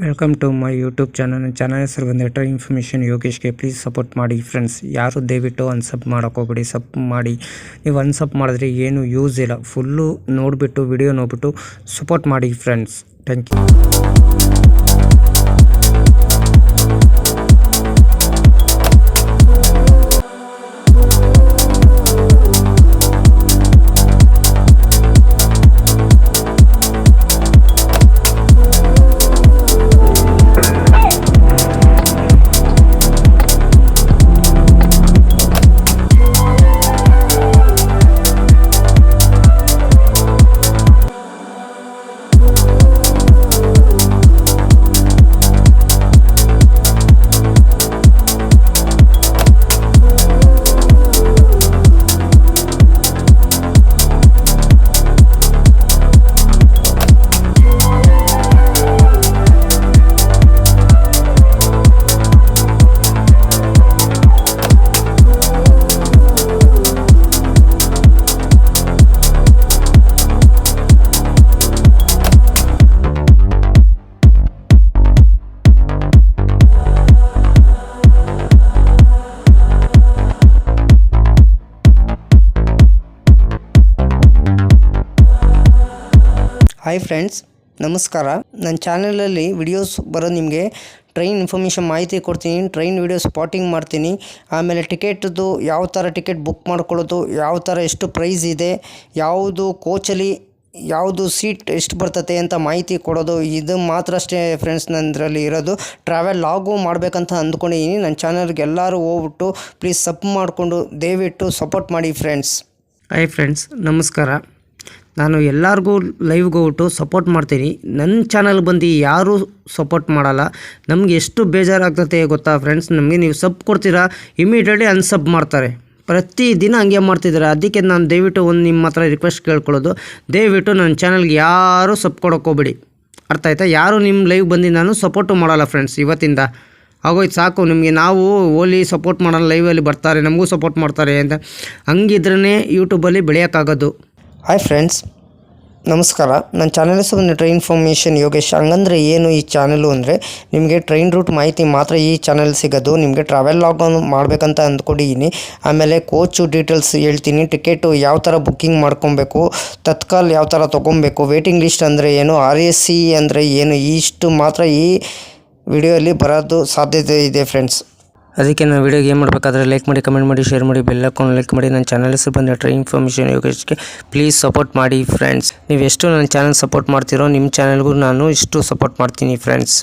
Welcome to my YouTube channel. ನನ್ನ channel ಹೆಸರು ಬಂದುಬಿಟ್ಟು ಇನ್ಫಾರ್ಮೇಷನ್ ಯೋಗೇಶ್ಗೆ. ಪ್ಲೀಸ್ ಸಪೋರ್ಟ್ ಮಾಡಿ ಫ್ರೆಂಡ್ಸ್. ಯಾರು ದಯವಿಟ್ಟು ಅನ್ಸಬ್ ಮಾಡೋಕ್ಕೋಗ್ಬೇಡಿ. ಸಬ್ ಮಾಡಿ. ನೀವು ಅನ್ಸಬ್ ಮಾಡಿದ್ರೆ ಏನು ಯೂಸ್ ಇಲ್ಲ. ಫುಲ್ಲು ನೋಡಿಬಿಟ್ಟು ವಿಡಿಯೋ ನೋಡಿಬಿಟ್ಟು ಸಪೋರ್ಟ್ ಮಾಡಿ friends. Thank you. Hi friends, ನಮಸ್ಕಾರ. ನನ್ನ ಚಾನಲಲ್ಲಿ ವಿಡಿಯೋಸ್ ಬರೋದು ನಿಮಗೆ ಟ್ರೈನ್ ಇನ್ಫಾರ್ಮೇಷನ್ ಮಾಹಿತಿ ಕೊಡ್ತೀನಿ. ಟ್ರೈನ್ ವಿಡಿಯೋ ಸ್ಪಾಟಿಂಗ್ ಮಾಡ್ತೀನಿ. ಆಮೇಲೆ ಟಿಕೆಟ್ದು ಯಾವ ಥರ ಟಿಕೆಟ್ ಬುಕ್ ಮಾಡ್ಕೊಳ್ಳೋದು, ಯಾವ ಥರ ಎಷ್ಟು ಪ್ರೈಸ್ ಇದೆ, ಯಾವುದು ಕೋಚಲ್ಲಿ ಯಾವುದು ಸೀಟ್ ಎಷ್ಟು ಬರ್ತತೆ ಅಂತ ಮಾಹಿತಿ ಕೊಡೋದು, ಇದು ಮಾತ್ರ ಅಷ್ಟೇ ಫ್ರೆಂಡ್ಸ್ ನನ್ನದ್ರಲ್ಲಿ ಇರೋದು. ಟ್ರಾವೆಲ್ ಲಾಗು ಮಾಡಬೇಕಂತ ಅಂದ್ಕೊಂಡಿದ್ದೀನಿ. ನನ್ನ ಚಾನಲ್ಗೆ ಎಲ್ಲರೂ ಹೋಗ್ಬಿಟ್ಟು ಪ್ಲೀಸ್ ಸಬ್ ಮಾಡಿಕೊಂಡು ದಯವಿಟ್ಟು ಸಪೋರ್ಟ್ ಮಾಡಿ ಫ್ರೆಂಡ್ಸ್. ಹಾಯ್ ಫ್ರೆಂಡ್ಸ್, ನಮಸ್ಕಾರ. ನಾನು ಎಲ್ಲರಿಗೂ ಲೈವ್ಗೆ ಹೋಗ್ಬಿಟ್ಟು ಸಪೋರ್ಟ್ ಮಾಡ್ತೀನಿ. ನನ್ನ ಚಾನಲ್ ಬಂದು ಯಾರೂ ಸಪೋರ್ಟ್ ಮಾಡಲ್ಲ. ನಮಗೆ ಎಷ್ಟು ಬೇಜಾರಾಗ್ತದೆ ಗೊತ್ತಾ ಫ್ರೆಂಡ್ಸ್. ನಮಗೆ ನೀವು ಸಬ್ ಕೊಡ್ತೀರಾ, ಇಮಿಡಿಯೇಟ್ಲಿ ಅನ್ಸಬ್ ಮಾಡ್ತಾರೆ. ಪ್ರತಿದಿನ ಹಂಗೆ ಮಾಡ್ತಿದ್ದಾರೆ. ಅದಕ್ಕೆ ನಾನು ದಯವಿಟ್ಟು ನಿಮ್ಮ ಹತ್ರ ರಿಕ್ವೆಸ್ಟ್ ಕೇಳ್ಕೊಳ್ಳೋದು, ದಯವಿಟ್ಟು ನನ್ನ ಚಾನಲ್ಗೆ ಯಾರೂ ಸಬ್ ಕೊಡೋಕ್ಕೋಗ್ಬೇಡಿ. ಅರ್ಥ ಆಯ್ತಾ? ಯಾರು ನಿಮ್ಮ ಲೈವ್ ಬಂದು ನಾನು ಸಪೋರ್ಟು ಮಾಡಲ್ಲ ಫ್ರೆಂಡ್ಸ್. ಇವತ್ತಿಂದ ಆಗೋಯ್ತು, ಸಾಕು. ನಿಮಗೆ ನಾವು ಓಲಿ ಸಪೋರ್ಟ್ ಮಾಡಲ್ಲ, ಲೈವಲ್ಲಿ ಬರ್ತಾರೆ ನಮಗೂ ಸಪೋರ್ಟ್ ಮಾಡ್ತಾರೆ ಅಂತ ಹಂಗಿದ್ರೇ ಯೂಟ್ಯೂಬಲ್ಲಿ ಬೆಳೆಯೋಕ್ಕಾಗೋದು. ಹಾಯ್ ಫ್ರೆಂಡ್ಸ್, ನಮಸ್ಕಾರ. ನನ್ನ ಚಾನಲ್ ಹೆಸರು ಬಂದು ಟ್ರೈನ್ ಇನ್ಫಾರ್ಮೇಷನ್ ಯೋಗೇಶ್. ಹಂಗಂದರೆ ಏನು ಈ ಚಾನಲು ಅಂದರೆ, ನಿಮಗೆ ಟ್ರೈನ್ ರೂಟ್ ಮಾಹಿತಿ ಮಾತ್ರ ಈ ಚಾನಲ್ ಸಿಗೋದು. ನಿಮಗೆ ಟ್ರಾವೆಲ್ ಲಾಗ್ ಮಾಡಬೇಕಂತ ಅಂದ್ಕೊಂಡಿದ್ದೀನಿ. ಆಮೇಲೆ ಕೋಚು ಡೀಟೇಲ್ಸ್ ಹೇಳ್ತೀನಿ. ಟಿಕೆಟು ಯಾವ ಥರ ಬುಕ್ಕಿಂಗ್ ಮಾಡ್ಕೊಬೇಕು, ತತ್ಕಾಲ್ ಯಾವ ಥರ ತೊಗೊಬೇಕು, ವೇಟಿಂಗ್ ಲಿಸ್ಟ್ ಅಂದರೆ ಏನು, RSC ಅಂದರೆ ಏನು, ಇಷ್ಟು ಮಾತ್ರ ಈ ವಿಡಿಯೋಲಿ ಬರೋದು ಸಾಧ್ಯತೆ ಇದೆ ಫ್ರೆಂಡ್ಸ್. ಅದಕ್ಕೆ ನಾನು ವಿಡಿಯೋಗೆ ಏನು ಮಾಡಬೇಕಾದ್ರೆ ಲೈಕ್ ಮಾಡಿ, ಕಮೆಂಟ್ ಮಾಡಿ, ಶೇರ್ ಮಾಡಿ, ಬೆಲ್ ಹಾಕೊಂಡು ಲೈಕ್ ಮಾಡಿ. ನನ್ನ ಚಾನಲ್ ಹೆಸರು ಬಂದು ಟ್ರೈನ್ ಇನ್ಫಾರ್ಮೇಷನ್ ಯೋಗೇಶ್ಗೆ ಪ್ಲೀಸ್ ಸಪೋರ್ಟ್ ಮಾಡಿ ಫ್ರೆಂಡ್ಸ್. ನೀವು ಎಷ್ಟು ನನ್ನ ಚಾನಲ್ ಸಪೋರ್ಟ್ ಮಾಡ್ತೀರೋ ನಿಮ್ಮ ಚಾನಲ್ಗೂ ನಾನು ಇಷ್ಟು ಸಪೋರ್ಟ್ ಮಾಡ್ತೀನಿ ಫ್ರೆಂಡ್ಸ್.